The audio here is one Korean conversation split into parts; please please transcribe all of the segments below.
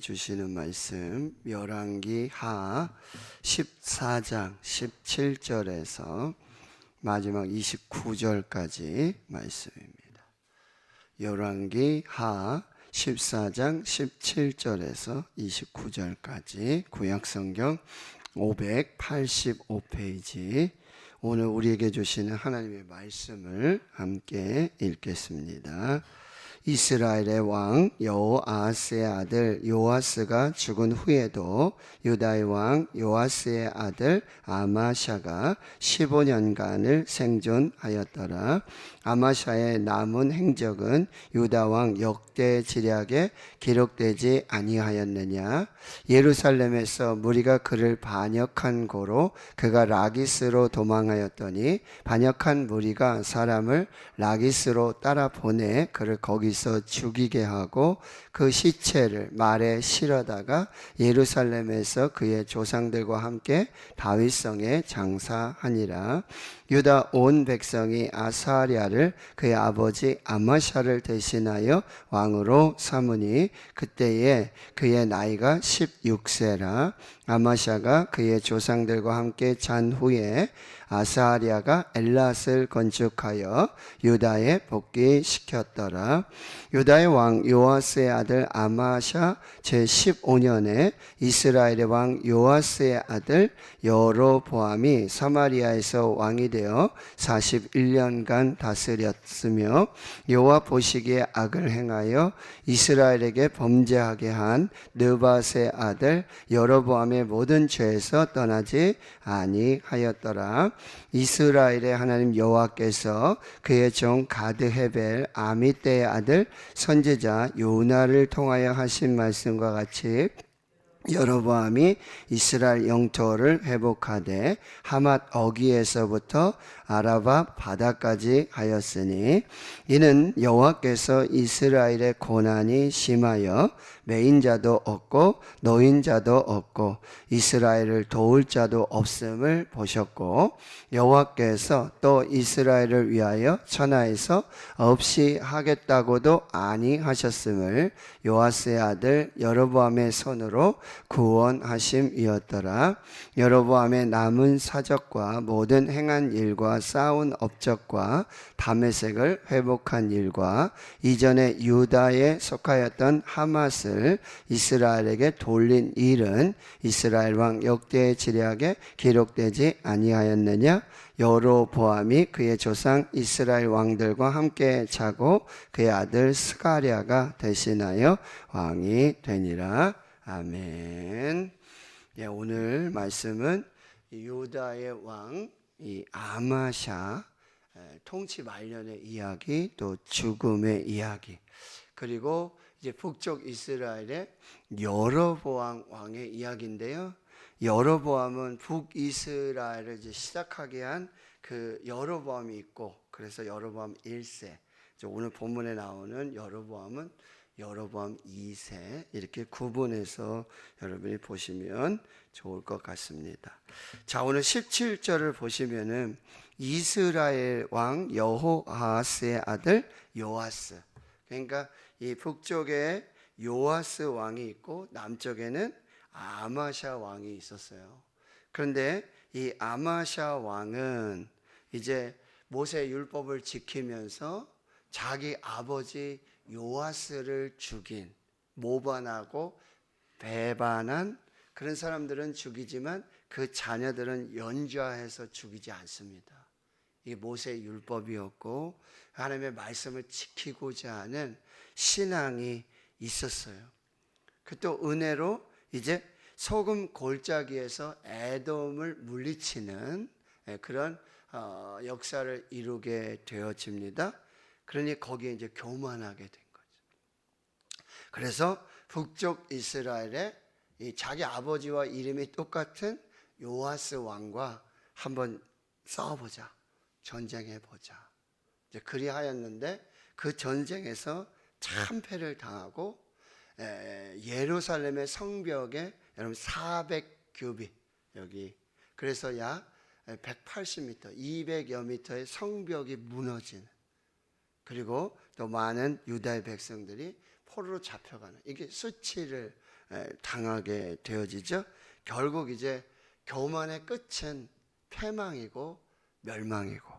주시는 말씀 열왕기 하 14장 17절에서 마지막 29절까지 말씀입니다. 열왕기 하 14장 17절에서 29절까지 구약성경 585페이지 오늘 우리에게 주시는 하나님의 말씀을 함께 읽겠습니다. 이스라엘의 왕 여호아스의 아들 요아스가 죽은 후에도 유다의 왕 요아스의 아들 아마샤가 15년간을 생존하였더라. 아마샤의 남은 행적은 유다 왕 역대지략에 기록되지 아니하였느냐? 예루살렘에서 무리가 그를 반역한 고로 그가 라기스로 도망하였더니 반역한 무리가 사람을 라기스로 따라 보내 그를 거기서 죽이게 하고 그 시체를 말에 실어다가 예루살렘에서 그의 조상들과 함께 다윗성에 장사하니라. 유다 온 백성이 아사랴를 그의 아버지 아마샤를 대신하여 왕으로 삼으니 그때에 그의 나이가 16세라. 아마샤가 그의 조상들과 함께 잔 후에 아사랴가 엘랏을 건축하여 유다에 복귀시켰더라. 유다의 왕 요아스의 아들 아마샤 제15년에 이스라엘의 왕 요아스의 아들 여로보암이 사마리아에서 왕이 되어 41년간 다스렸으며 여호와 보시기에 악을 행하여 이스라엘에게 범죄하게 한 느밧의 아들 여로보암의 모든 죄에서 떠나지 아니하였더라. 이스라엘의 하나님 여호와께서 그의 종 가드헤벨 아미떼의 아들 선지자 요나를 통하여 하신 말씀과 같이 여로보암이 이스라엘 영토를 회복하되 하맛 어귀에서부터 아라바 바다까지 하였으니 이는 여호와께서 이스라엘의 고난이 심하여 매인자도 없고 노인자도 없고 이스라엘을 도울 자도 없음을 보셨고 여호와께서 또 이스라엘을 위하여 천하에서 없이 하겠다고도 아니하셨음을 요아스의 아들 여로보암의 손으로 구원하심이었더라. 여로보암의 남은 사적과 모든 행한 일과 쌓은 업적과 다메섹을 회복한 일과 이전에 유다에 속하였던 하맛을 이스라엘에게 돌린 일은 이스라엘 왕 역대지략에 기록되지 아니하였느냐? 여로보암이 그의 조상 이스라엘 왕들과 함께 자고 그의 아들 스가랴가 대신하여 왕이 되니라. 아멘. 오늘 말씀은 유다의 왕 이 아마샤 통치 말년의 이야기, 또 죽음의 이야기, 그리고 이제 북쪽 이스라엘의 여로보암 왕의 이야기인데요. 여로보암은 북이스라엘을 이제 시작하게 한 그 여로보암이 있고, 그래서 여로보암 1세. 오늘 본문에 나오는 여로보암은 여로보암 2세, 이렇게 구분해서 여러분이 보시면 좋을 것 같습니다. 자, 오늘 17절을 보시면은 이스라엘 왕 여호아스의 아들 요아스, 그러니까 이 북쪽에 요아스 왕이 있고 남쪽에는 아마샤 왕이 있었어요. 그런데 이 아마샤 왕은 이제 모세 율법을 지키면서 자기 아버지 요아스를 죽인, 모반하고 배반한 그런 사람들은 죽이지만 그 자녀들은 연좌해서 죽이지 않습니다. 이게 모세의 율법이었고 하나님의 말씀을 지키고자 하는 신앙이 있었어요. 그 또 은혜로 이제 소금 골짜기에서 에돔을 물리치는 그런 역사를 이루게 되어집니다. 그러니 거기에 이제 교만하게 된 거죠. 그래서 북쪽 이스라엘에 이 자기 아버지와 이름이 똑같은 요아스 왕과 한번 싸워보자, 전쟁해보자. 이제 그리하였는데 그 전쟁에서 참패를 당하고 예루살렘의 성벽에 여러분 400규빗, 여기 그래서 약 180m, 200여 미터의 성벽이 무너지는, 그리고 또 많은 유다의 백성들이 포로로 잡혀가는, 이게 수치를 당하게 되어지죠. 결국 이제 교만의 끝은 패망이고 멸망이고,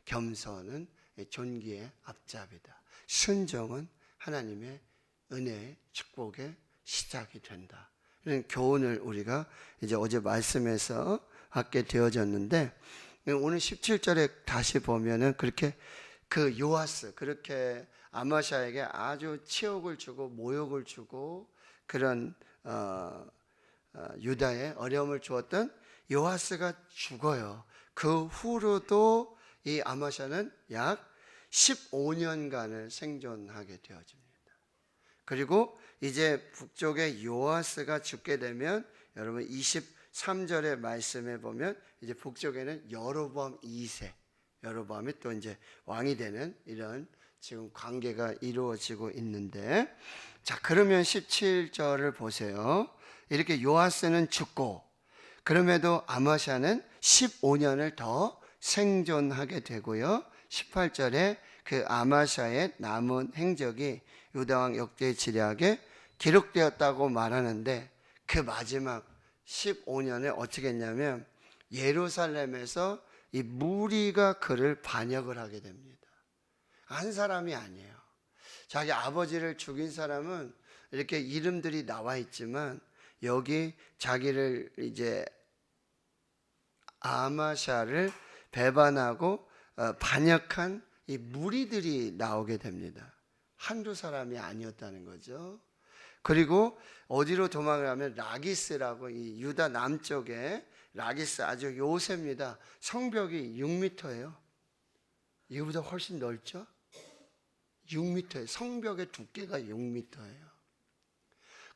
겸손은 존귀의 앞잡이다. 순종은 하나님의 은혜의 축복의 시작이 된다. 이런 교훈을 우리가 이제 어제 말씀에서 받게 되어졌는데, 오늘 17절에 다시 보면은 그렇게 그 요아스, 그렇게 아마샤에게 아주 치욕을 주고 모욕을 주고 그런 유다에 어려움을 주었던 요아스가 죽어요. 그 후로도 이 아마샤는 약 15년간을 생존하게 되어집니다. 그리고 이제 북쪽의 요아스가 죽게 되면 여러분 23절의 말씀에 보면 이제 북쪽에는 여로보암 2세, 여로보암이 또 이제 왕이 되는 이런 지금 관계가 이루어지고 있는데, 자, 그러면 17절을 보세요. 이렇게 요아스는 죽고 그럼에도 아마샤는 15년을 더 생존하게 되고요. 18절에 그 아마샤의 남은 행적이 유다왕 역대지략에 기록되었다고 말하는데, 그 마지막 15년에 어떻게 했냐면 예루살렘에서 이 무리가 그를 반역을 하게 됩니다. 한 사람이 아니에요. 자기 아버지를 죽인 사람은 이렇게 이름들이 나와 있지만 여기 자기를 이제 아마샤를 배반하고 반역한 이 무리들이 나오게 됩니다. 한두 사람이 아니었다는 거죠. 그리고 어디로 도망을 하면 라기스라고, 이 유다 남쪽에 라기스 아주 요새입니다. 성벽이 6m예요. 이거보다 훨씬 넓죠? 6m예요. 성벽의 두께가 6m예요.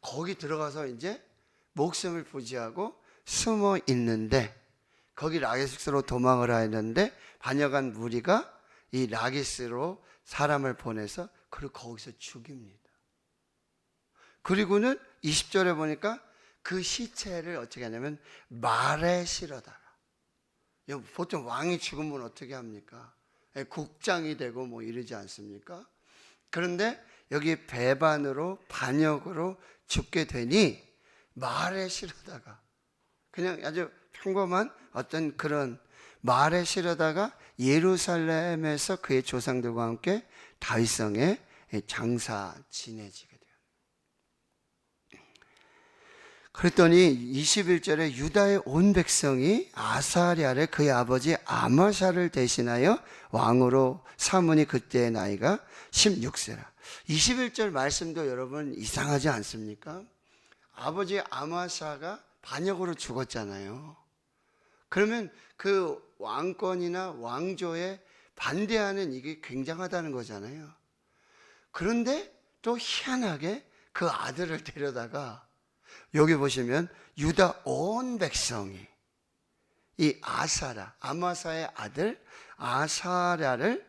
거기 들어가서 이제 목숨을 부지하고 숨어 있는데, 거기 라기스로 도망을 하였는데 반역한 무리가 이 라기스로 사람을 보내서 그를 거기서 죽입니다. 그리고는 20절에 보니까 그 시체를 어떻게 하냐면 말에 실어다가, 보통 왕이 죽으면 어떻게 합니까? 국장이 되고 뭐 이러지 않습니까? 그런데 여기 배반으로 반역으로 죽게 되니 말에 실어다가, 그냥 아주 평범한 어떤 그런 말에 실어다가 예루살렘에서 그의 조상들과 함께 다윗성에 장사 지내지게 돼요. 그랬더니 21절에 유다의 온 백성이 아사랴를 그의 아버지 아마샤를 대신하여 왕으로 삼으니 그때의 나이가 16세라. 21절 말씀도 여러분 이상하지 않습니까? 아버지 아마샤가 반역으로 죽었잖아요. 그러면 그 왕권이나 왕조에 반대하는 이게 굉장하다는 거잖아요. 그런데 또 희한하게 그 아들을 데려다가, 여기 보시면 유다 온 백성이 이 아마사의 아들 아사랴를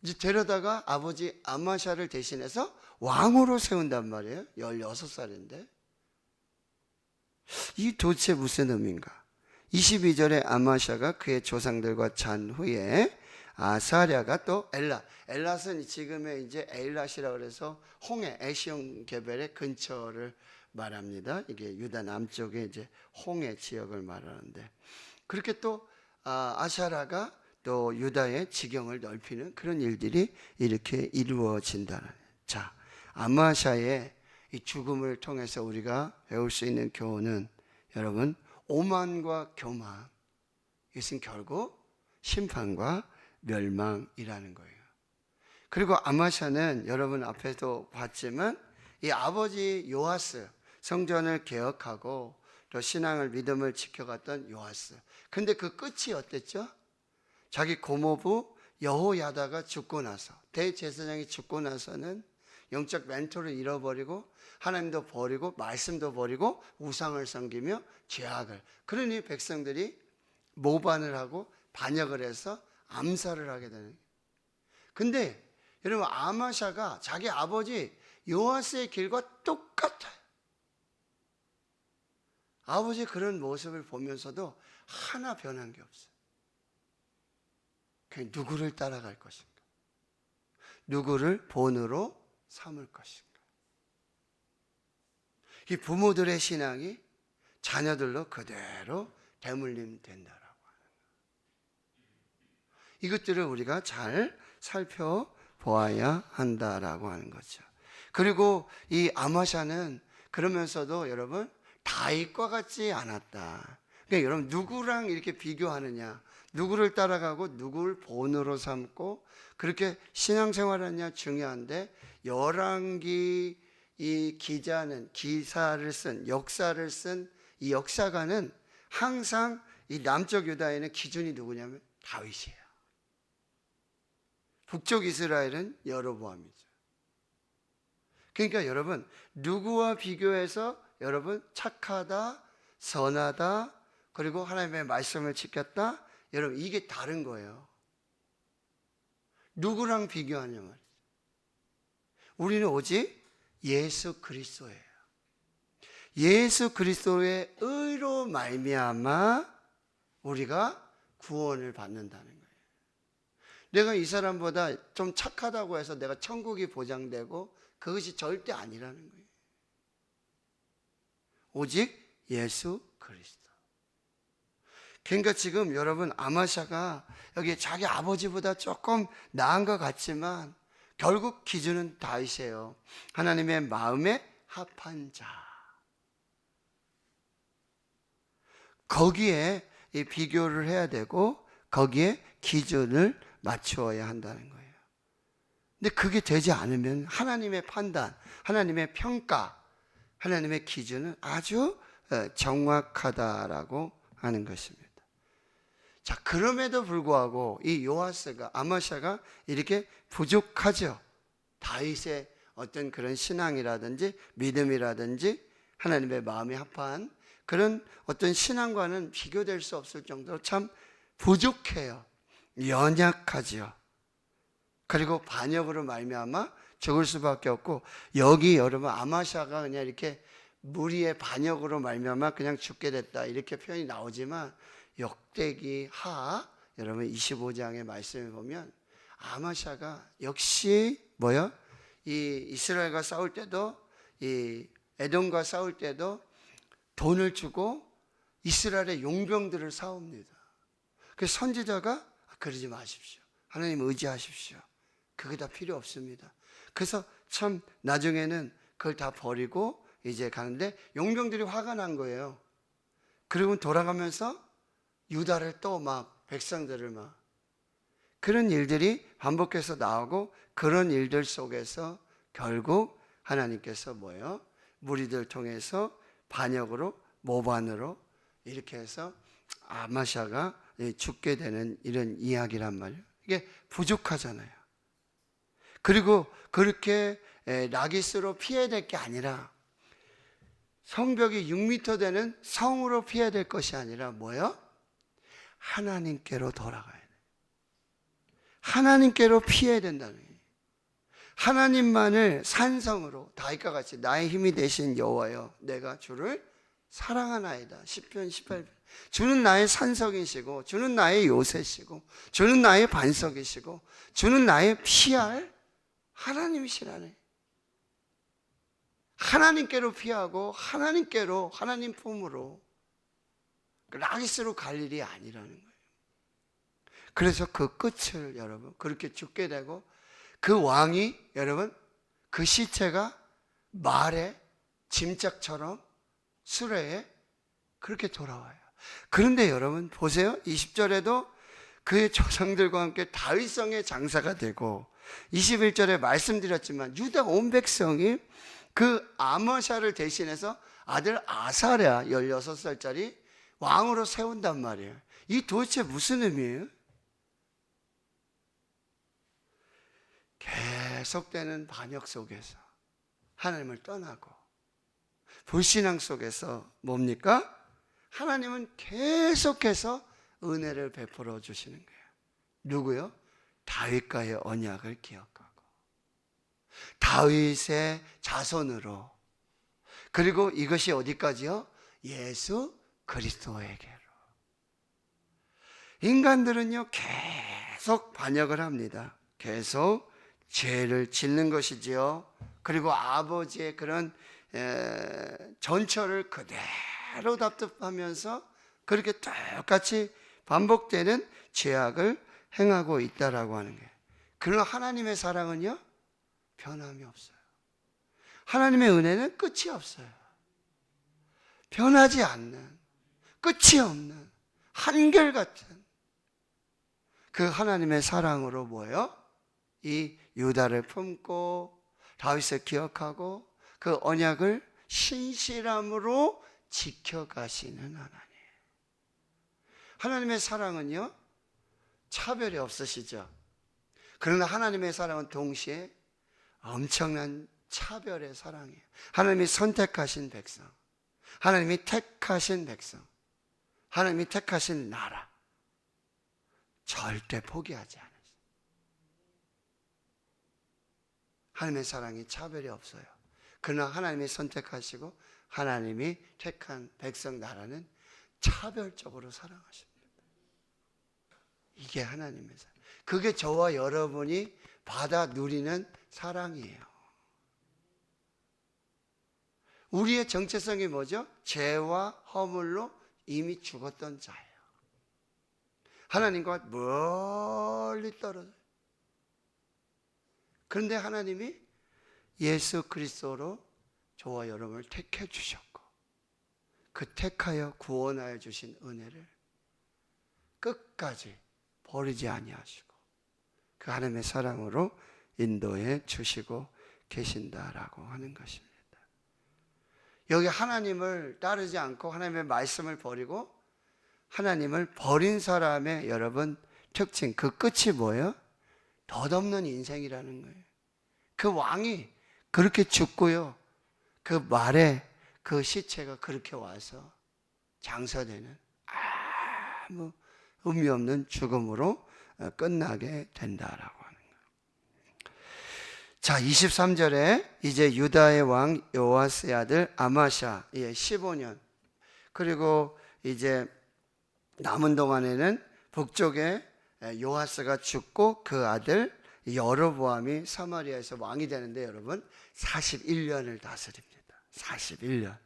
이제 데려다가 아버지 아마샤를 대신해서 왕으로 세운단 말이에요. 16살인데 이 도대체 무슨 의미인가? 22절에 아마샤가 그의 조상들과 잔 후에 아사랴가 또 엘랏은 지금의 이제 에일랏이라고 그래서 홍해 에시온 개벨의 근처를 말합니다. 이게 유다 남쪽에 이제 홍해 지역을 말하는데, 그렇게 또 아사랴가 또 유다의 지경을 넓히는 그런 일들이 이렇게 이루어진다는. 자, 아마샤의 이 죽음을 통해서 우리가 배울 수 있는 교훈은, 여러분, 오만과 교만, 이것은 결국 심판과 멸망이라는 거예요. 그리고 아마샤는 여러분 앞에도 봤지만 이 아버지 요아스, 성전을 개혁하고 또 신앙을 믿음을 지켜갔던 요아스, 근데 그 끝이 어땠죠? 자기 고모부 여호야다가 죽고 나서, 대제사장이 죽고 나서는 영적 멘토를 잃어버리고 하나님도 버리고 말씀도 버리고 우상을 섬기며 죄악을, 그러니 백성들이 모반을 하고 반역을 해서 암살을 하게 되는 거예요. 근데 여러분, 아마샤가 자기 아버지 요아스의 길과 똑같아요. 아버지의 그런 모습을 보면서도 하나 변한 게 없어요. 그냥 누구를 따라갈 것인가, 누구를 본으로 삼을 것인가. 이 부모들의 신앙이 자녀들로 그대로 대물림 된다라고 하는 거예요. 이것들을 우리가 잘 살펴보아야 한다라고 하는 거죠. 그리고 이 아마샤는 그러면서도 여러분 다윗과 같지 않았다. 그러니까 여러분 누구랑 이렇게 비교하느냐, 누구를 따라가고 누구를 본으로 삼고 그렇게 신앙생활하느냐 중요한데, 열왕기 이 기자는 기사를 쓴, 역사를 쓴 이 역사가는 항상 이 남쪽 유다에는 기준이 누구냐면 다윗이에요. 북쪽 이스라엘은 여로보암이죠. 그러니까 여러분 누구와 비교해서 여러분 착하다, 선하다, 그리고 하나님의 말씀을 지켰다, 여러분 이게 다른 거예요. 누구랑 비교하냐 말이죠. 우리는 오직 예수 그리스도예요. 예수 그리스도의 의로 말미암아 우리가 구원을 받는다는 거예요. 내가 이 사람보다 좀 착하다고 해서 내가 천국이 보장되고 그것이 절대 아니라는 거예요. 오직 예수 그리스도. 그러니까 지금 여러분 아마샤가 여기 자기 아버지보다 조금 나은 것 같지만 결국 기준은 다윗이에요. 하나님의 마음에 합한 자. 거기에 이 비교를 해야 되고 거기에 기준을 맞추어야 한다는 거예요. 근데 그게 되지 않으면 하나님의 판단, 하나님의 평가, 하나님의 기준은 아주 정확하다라고 하는 것입니다. 자, 그럼에도 불구하고 이 요아스가, 아마샤가 이렇게 부족하죠. 다윗의 어떤 그런 신앙이라든지 믿음이라든지 하나님의 마음에 합한 그런 어떤 신앙과는 비교될 수 없을 정도로 참 부족해요. 연약하죠. 그리고 반역으로 말미암아 죽을 수밖에 없고, 여기 여러분 아마샤가 그냥 이렇게 무리의 반역으로 말미암아 그냥 죽게 됐다 이렇게 표현이 나오지만, 역대기 하 여러분 25장의 말씀을 보면 아마샤가 역시 뭐요? 이 이스라엘과 싸울 때도, 이 에돔과 싸울 때도 돈을 주고 이스라엘의 용병들을 사옵니다. 그래서 선지자가 그러지 마십시오. 하나님 의지하십시오. 그게 다 필요 없습니다. 그래서 참 나중에는 그걸 다 버리고 이제 가는데 용병들이 화가 난 거예요. 그리고 돌아가면서 유다를 또 막 백성들을 막 그런 일들이 반복해서 나오고, 그런 일들 속에서 결국 하나님께서 뭐예요? 무리들 통해서 반역으로 모반으로 이렇게 해서 아마샤가 죽게 되는 이런 이야기란 말이에요. 이게 부족하잖아요. 그리고 그렇게 라기스로 피해야 될 게 아니라 성벽이 6m 되는 성으로 피해야 될 것이 아니라 뭐예요? 하나님께로 돌아가야 돼요. 하나님께로 피해야 된다는 거예요. 하나님만을 산성으로, 다윗과 같이 나의 힘이 되신 여호와여 내가 주를 사랑하나이다. 시편 18편. 주는 나의 산성이시고 주는 나의 요새시고 주는 나의 반석이시고 주는 나의 피할 하나님이시라네. 하나님께로 피하고 하나님께로, 하나님 품으로, 라기스로 갈 일이 아니라는 거예요. 그래서 그 끝을 여러분 그렇게 죽게 되고, 그 왕이 여러분 그 시체가 말에 짐짝처럼 수레에 그렇게 돌아와요. 그런데 여러분 보세요. 20절에도 그의 조상들과 함께 다윗성의 장사가 되고, 21절에 말씀드렸지만 유다 온 백성이 그 아마샤를 대신해서 아들 아사랴 16살짜리 왕으로 세운단 말이에요. 이 도대체 무슨 의미예요? 계속되는 반역 속에서 하나님을 떠나고 불신앙 속에서 뭡니까? 하나님은 계속해서 은혜를 베풀어 주시는 거예요. 누구요? 다윗과의 언약을 기억하고 다윗의 자손으로, 그리고 이것이 어디까지요? 예수 그리스도에게로. 인간들은요 계속 반역을 합니다. 계속 죄를 짓는 것이지요. 그리고 아버지의 그런 전철을 그대로 답습하면서 그렇게 똑같이 반복되는 죄악을 행하고 있다라고 하는 거예요. 그러나 하나님의 사랑은요, 변함이 없어요. 하나님의 은혜는 끝이 없어요. 변하지 않는, 끝이 없는, 한결같은 그 하나님의 사랑으로 뭐예요? 이 유다를 품고 다윗을 기억하고 그 언약을 신실함으로 지켜가시는 하나님. 하나님의 사랑은요, 차별이 없으시죠. 그러나 하나님의 사랑은 동시에 엄청난 차별의 사랑이에요. 하나님이 선택하신 백성, 하나님이 택하신 백성, 하나님이 택하신 나라, 절대 포기하지 않으세요. 하나님의 사랑이 차별이 없어요. 그러나 하나님이 선택하시고 하나님이 택한 백성 나라는 차별적으로 사랑하십니다. 이게 하나님의 사랑. 그게 저와 여러분이 받아 누리는 사랑이에요. 우리의 정체성이 뭐죠? 죄와 허물로 이미 죽었던 자예요. 하나님과 멀리 떨어져요. 그런데 하나님이 예수 그리스도로 저와 여러분을 택해 주셨고 그 택하여 구원하여 주신 은혜를 끝까지 버리지 아니하시고 그 하나님의 사랑으로 인도해 주시고 계신다라고 하는 것입니다. 여기 하나님을 따르지 않고 하나님의 말씀을 버리고 하나님을 버린 사람의 여러분 특징, 그 끝이 뭐예요? 덧없는 인생이라는 거예요. 그 왕이 그렇게 죽고요, 그 말에 그 시체가 그렇게 와서 장사되는 아무 의미 없는 죽음으로 끝나게 된다라고 하는 거예요. 자, 23절에 이제 유다의 왕 요아스의 아들 아마샤 15년, 그리고 이제 남은 동안에는 북쪽에 요아스가 죽고 그 아들 여로보암이 사마리아에서 왕이 되는데 여러분 41년을 다스립니다. 41년.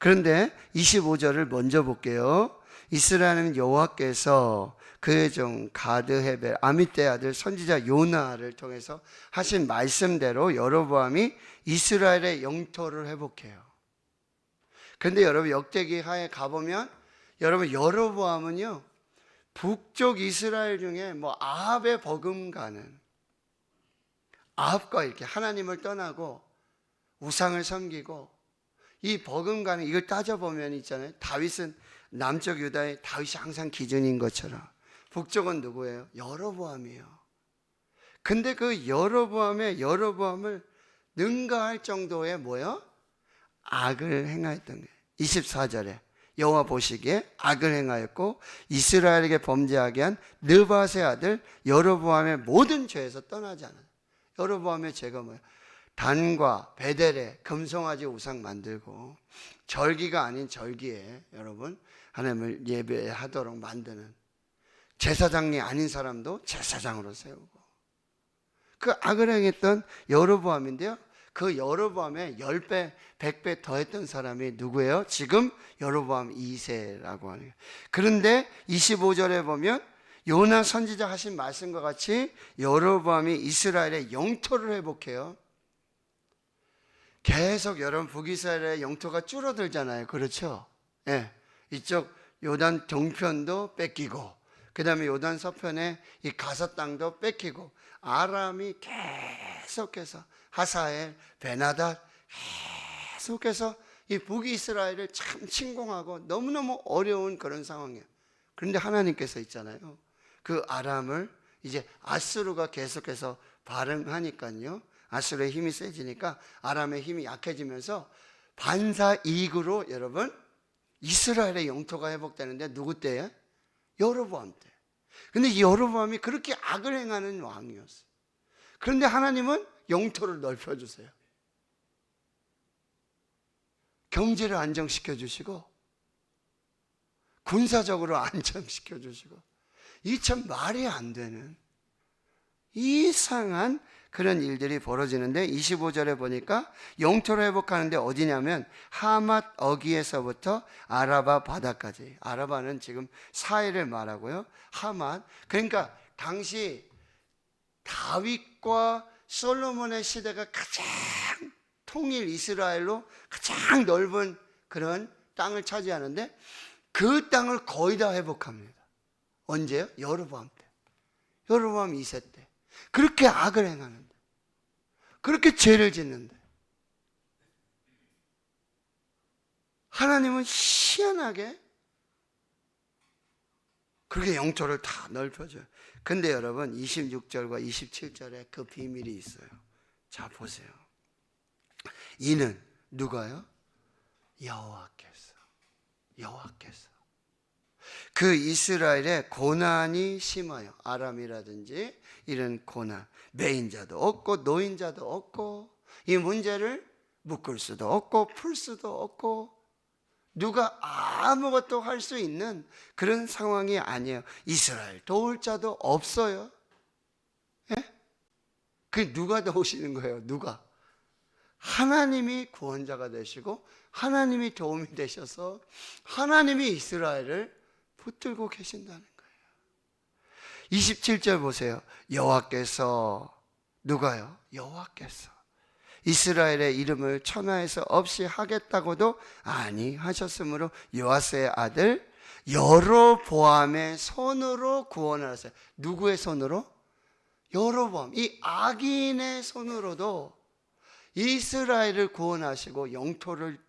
그런데 25절을 먼저 볼게요. 이스라엘은 여호와께서 그의 종 가드 헤벨 아미떼 아들 선지자 요나를 통해서 하신 말씀대로 여로보암이 이스라엘의 영토를 회복해요. 그런데 여러분 역대기하에 가보면 여러분 여로보암은요 북쪽 이스라엘 중에 아합의 버금가는, 아합과 이렇게 하나님을 떠나고 우상을 섬기고 이 버금가는, 이걸 따져보면 있잖아요, 다윗은 남쪽 유다의 다윗이 항상 기준인 것처럼 북쪽은 누구예요? 여로보암이에요. 근데 그 여로보암을 능가할 정도의 뭐예요? 악을 행하였던 거예요. 24절에 여호와 보시기에 악을 행하였고 이스라엘에게 범죄하게 한 느밧의 아들 여로보암의 모든 죄에서 떠나지 않아요. 여로보암의 죄가 뭐예요? 단과 베델에 금송아지 우상 만들고 절기가 아닌 절기에 여러분 하나님을 예배하도록 만드는, 제사장이 아닌 사람도 제사장으로 세우고, 그 악을 행했던 여로보암인데요, 그 여로보암에 10배, 100배 더했던 사람이 누구예요? 지금 여로보암 2세라고 하는 거예요. 그런데 25절에 보면 요나 선지자 하신 말씀과 같이 여로보암이 이스라엘의 영토를 회복해요. 계속 여러분 북이스라엘의 영토가 줄어들잖아요. 그렇죠? 예. 이쪽 요단 동편도 뺏기고 그 다음에 요단 서편에 이 가서 땅도 뺏기고 아람이 계속해서 하사엘, 베나닷 계속해서 이 북이스라엘을 참 침공하고 너무너무 어려운 그런 상황이에요. 그런데 하나님께서 있잖아요, 그 아람을 이제 아수르가 계속해서 발흥하니까요, 아수르의 힘이 세지니까 아람의 힘이 약해지면서 반사이익으로 여러분 이스라엘의 영토가 회복되는데 누구 때예요? 여로보암 때. 근데 이 여로보암이 그렇게 악을 행하는 왕이었어요. 그런데 하나님은 영토를 넓혀주세요. 경제를 안정시켜 주시고 군사적으로 안정시켜 주시고, 이 참 말이 안 되는 이상한 그런 일들이 벌어지는데 25절에 보니까 영토를 회복하는데 어디냐면 하맛 어기에서부터 아라바 바다까지. 아라바는 지금 사해를 말하고요. 하맛, 그러니까 당시 다윗과 솔로몬의 시대가 가장 통일 이스라엘로 가장 넓은 그런 땅을 차지하는데 그 땅을 거의 다 회복합니다. 언제요? 여로보암 때. 여로보암 2세 때. 그렇게 악을 행하는데, 그렇게 죄를 짓는데 하나님은 희한하게 그렇게 영토를 다 넓혀줘요. 근데 여러분 26절과 27절에 그 비밀이 있어요. 자 보세요. 이는 누가요? 여호와께서 그 이스라엘에 고난이 심하여, 아람이라든지 이런 고난, 매인자도 없고 노인자도 없고 이 문제를 묶을 수도 없고 풀 수도 없고 누가 아무것도 할 수 있는 그런 상황이 아니에요. 이스라엘 도울 자도 없어요. 예? 그 누가 도우시는 거예요? 누가? 하나님이 구원자가 되시고 하나님이 도움이 되셔서 하나님이 이스라엘을 붙들고 계신다는 거예요. 27절 보세요. 여호와께서, 누가요? 여호와께서 이스라엘의 이름을 천하에서 없이 하겠다고도 아니하셨으므로 요아스의 아들 여로보암의 손으로 구원을 하세요. 누구의 손으로? 여로보암, 이 악인의 손으로도 이스라엘을 구원하시고 영토를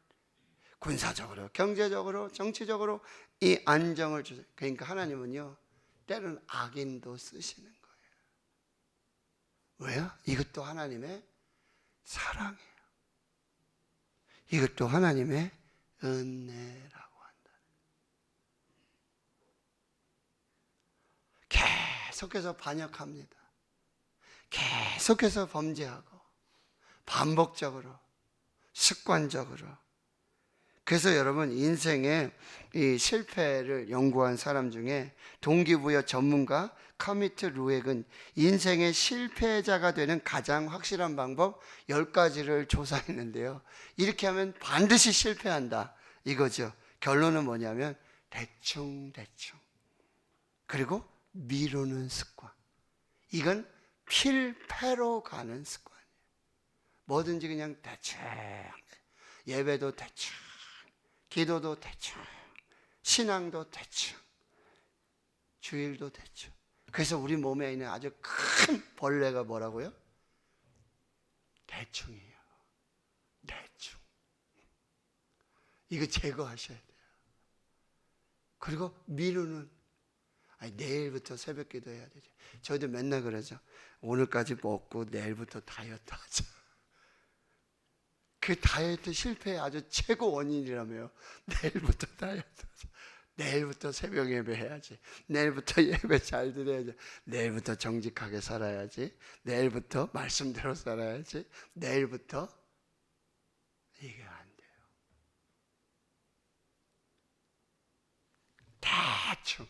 군사적으로, 경제적으로, 정치적으로 이 안정을 주세요. 그러니까 하나님은요, 때로는 악인도 쓰시는 거예요. 왜요? 이것도 하나님의 사랑이에요. 이것도 하나님의 은혜라고 한다. 계속해서 반역합니다. 계속해서 범죄하고 반복적으로, 습관적으로. 그래서 여러분 인생의 이 실패를 연구한 사람 중에 동기부여 전문가 커미트 루엑은 인생의 실패자가 되는 가장 확실한 방법 10가지를 조사했는데요. 이렇게 하면 반드시 실패한다 이거죠. 결론은 뭐냐면 대충 그리고 미루는 습관. 이건 필패로 가는 습관이에요. 뭐든지 그냥 대충, 예배도 대충, 기도도 대충, 신앙도 대충, 주일도 대충. 그래서 우리 몸에 있는 아주 큰 벌레가 뭐라고요? 대충이에요. 대충. 이거 제거하셔야 돼요. 그리고 미루는, 내일부터 새벽 기도 해야 되죠. 저희도 맨날 그러죠. 오늘까지 먹고 내일부터 다이어트 하자. 그 다이어트 실패의 아주 최고 원인이라며요. 내일부터 다이어트 하자. 내일부터 새벽 예배 해야지. 내일부터 예배 잘 드려야지. 내일부터 정직하게 살아야지. 내일부터 말씀대로 살아야지. 내일부터. 이게 안 돼요. 대충.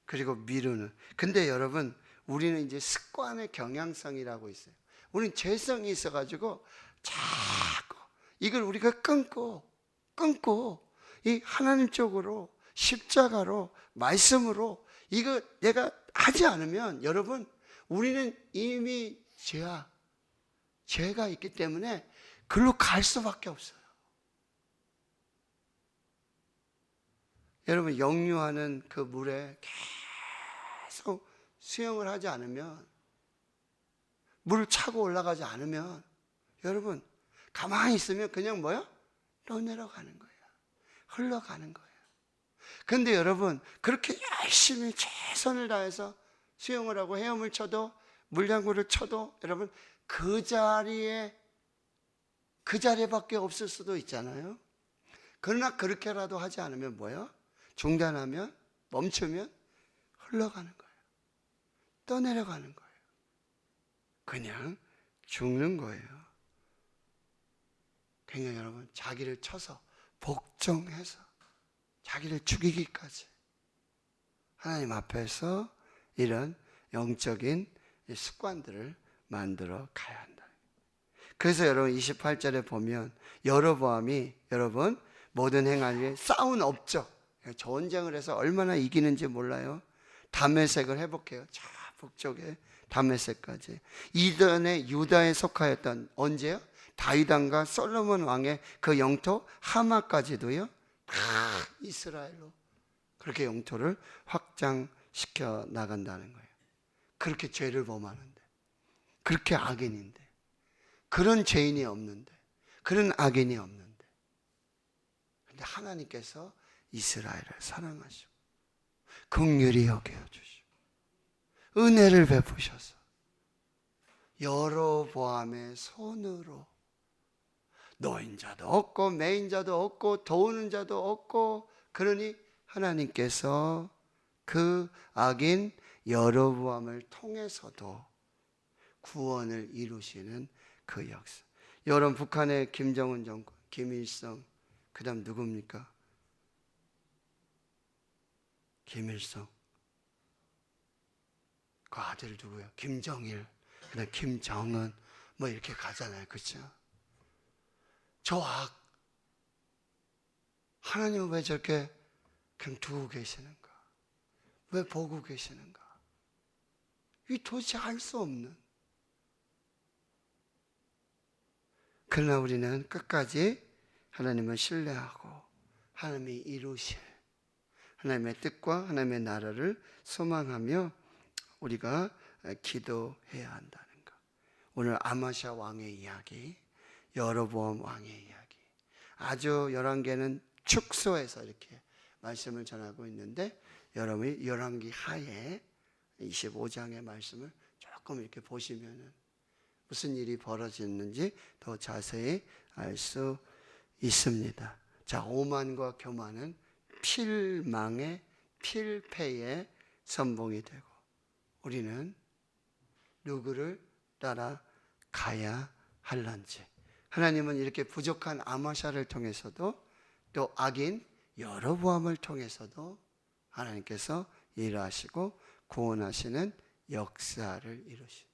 그리고 미루는. 근데 여러분, 우리는 이제 습관의 경향성이라고 있어요. 우리는 죄성이 있어가지고 자꾸 이걸 우리가 끊고 이 하나님 쪽으로, 십자가로, 말씀으로 이거 내가 하지 않으면 여러분, 우리는 이미 죄가 있기 때문에 글로 갈 수밖에 없어요. 여러분, 역류하는 그 물에 계속 수영을 하지 않으면, 물을 차고 올라가지 않으면 여러분 가만히 있으면 그냥 뭐야? 내려가는 거예요. 흘러가는 거예요. 근데 여러분, 그렇게 열심히 최선을 다해서 수영을 하고 헤엄을 쳐도, 물장구를 쳐도 여러분 그 자리에밖에 없을 수도 있잖아요. 그러나 그렇게라도 하지 않으면 뭐예요? 중단하면, 멈추면 흘러가는 거예요. 떠내려가는 거예요. 그냥 죽는 거예요. 그러니까 여러분, 자기를 쳐서 복종해서 자기를 죽이기까지 하나님 앞에서 이런 영적인 습관들을 만들어 가야 한다. 그래서 여러분 28절에 보면 여로보암이 여러분 모든 행할 위해 싸운 업적, 전쟁을 해서 얼마나 이기는지 몰라요. 다메섹을 회복해요. 저 북쪽에 다메섹까지. 이전에 유다에 속하였던 언제요? 다윗 왕과 솔로몬 왕의 그 영토 하마까지도요. 다 이스라엘로 그렇게 영토를 확장시켜 나간다는 거예요. 그렇게 죄를 범하는데, 그렇게 악인인데, 그런 죄인이 없는데, 그런 악인이 없는데, 근데 하나님께서 이스라엘을 사랑하시고 긍휼히 여겨주시고 은혜를 베푸셔서 여로보암의 손으로 노인자도 없고 매인자도 없고 도우는 자도 없고, 그러니 하나님께서 그 악인 여로보암을 통해서도 구원을 이루시는 그 역사. 여러분 북한의 김정은 정권, 김일성, 그 다음 누굽니까? 김일성, 그 아들 누구예요? 김정일, 그 다음 김정은, 뭐 이렇게 가잖아요. 그렇죠? 저 악, 하나님은 왜 저렇게 그냥 두고 계시는가? 왜 보고 계시는가? 이 도대체 알 수 없는. 그러나 우리는 끝까지 하나님을 신뢰하고 하나님이 이루실 하나님의 뜻과 하나님의 나라를 소망하며 우리가 기도해야 한다는 것. 오늘 아마샤 왕의 이야기, 여로보암 왕의 이야기, 아주 열왕기는 축소해서 이렇게 말씀을 전하고 있는데, 여러분이 열왕기 하에 25장의 말씀을 조금 이렇게 보시면은 무슨 일이 벌어졌는지 더 자세히 알 수 있습니다. 자, 오만과 교만은 필망의 필패의 선봉이 되고, 우리는 누구를 따라가야 할런지. 하나님은 이렇게 부족한 아마샤를 통해서도 또 악인 여로보암을 통해서도 하나님께서 일하시고 구원하시는 역사를 이루시고,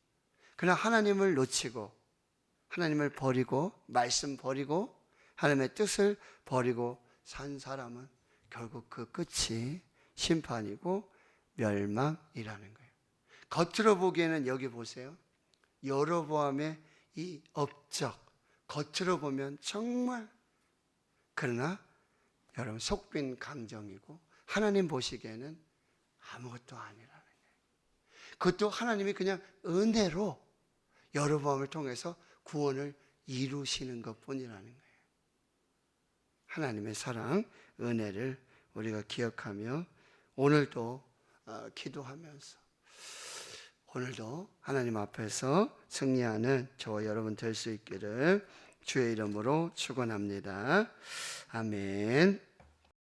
그러나 하나님을 놓치고 하나님을 버리고 말씀 버리고 하나님의 뜻을 버리고 산 사람은 결국 그 끝이 심판이고 멸망이라는 거예요. 겉으로 보기에는 여기 보세요. 여로보암의 이 업적, 겉으로 보면 정말, 그러나 여러분 속빈 강정이고 하나님 보시기에는 아무것도 아니라는 거예요. 그것도 하나님이 그냥 은혜로 여로보암을 통해서 구원을 이루시는 것뿐이라는 거예요. 하나님의 사랑, 은혜를 우리가 기억하며 오늘도 기도하면서 오늘도 하나님 앞에서 승리하는 저와 여러분 될 수 있기를 주의 이름으로 축원합니다. 아멘.